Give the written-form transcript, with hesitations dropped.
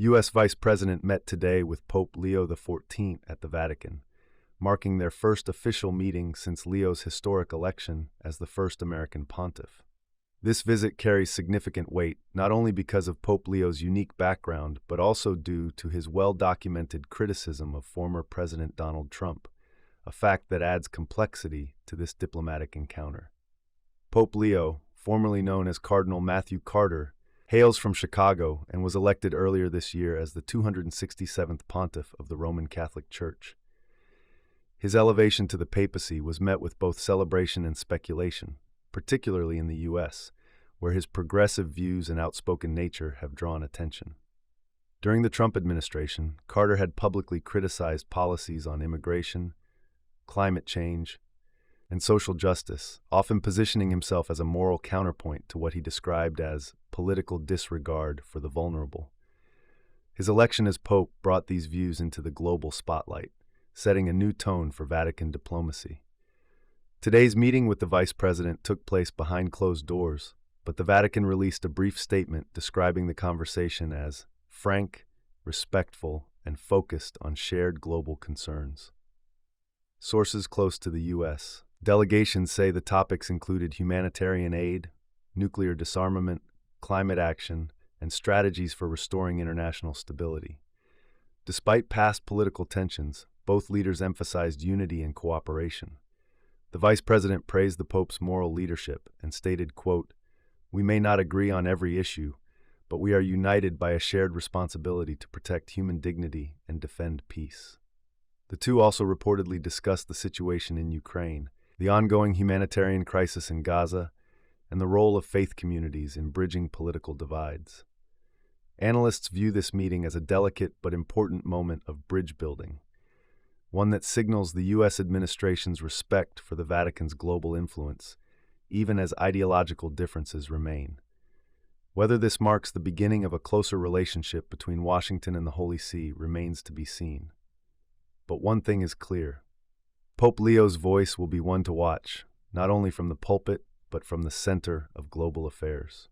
U.S. Vice President met today with Pope Leo XIV at the Vatican, marking their first official meeting since Leo's historic election as the first American pontiff. This visit carries significant weight, not only because of Pope Leo's unique background, but also due to his well-documented criticism of former President Donald Trump, a fact that adds complexity to this diplomatic encounter. Pope Leo, formerly known as Cardinal Matthew Carter, hails from Chicago and was elected earlier this year as the 267th pontiff of the Roman Catholic Church. His elevation to the papacy was met with both celebration and speculation, particularly in the U.S., where his progressive views and outspoken nature have drawn attention. During the Trump administration, Carter had publicly criticized policies on immigration, climate change, and social justice, often positioning himself as a moral counterpoint to what he described as political disregard for the vulnerable. His election as Pope brought these views into the global spotlight, setting a new tone for Vatican diplomacy. Today's meeting with the Vice President took place behind closed doors, but the Vatican released a brief statement describing the conversation as frank, respectful, and focused on shared global concerns. Sources close to the U.S. delegations say the topics included humanitarian aid, nuclear disarmament, climate action, and strategies for restoring international stability. Despite past political tensions, both leaders emphasized unity and cooperation. The Vice President praised the Pope's moral leadership and stated, quote, "We may not agree on every issue, but we are united by a shared responsibility to protect human dignity and defend peace." The two also reportedly discussed the situation in Ukraine, the ongoing humanitarian crisis in Gaza, and the role of faith communities in bridging political divides. Analysts view this meeting as a delicate but important moment of bridge building, one that signals the U.S. administration's respect for the Vatican's global influence, even as ideological differences remain. Whether this marks the beginning of a closer relationship between Washington and the Holy See remains to be seen. But one thing is clear. Pope Leo's voice will be one to watch, not only from the pulpit, but from the center of global affairs.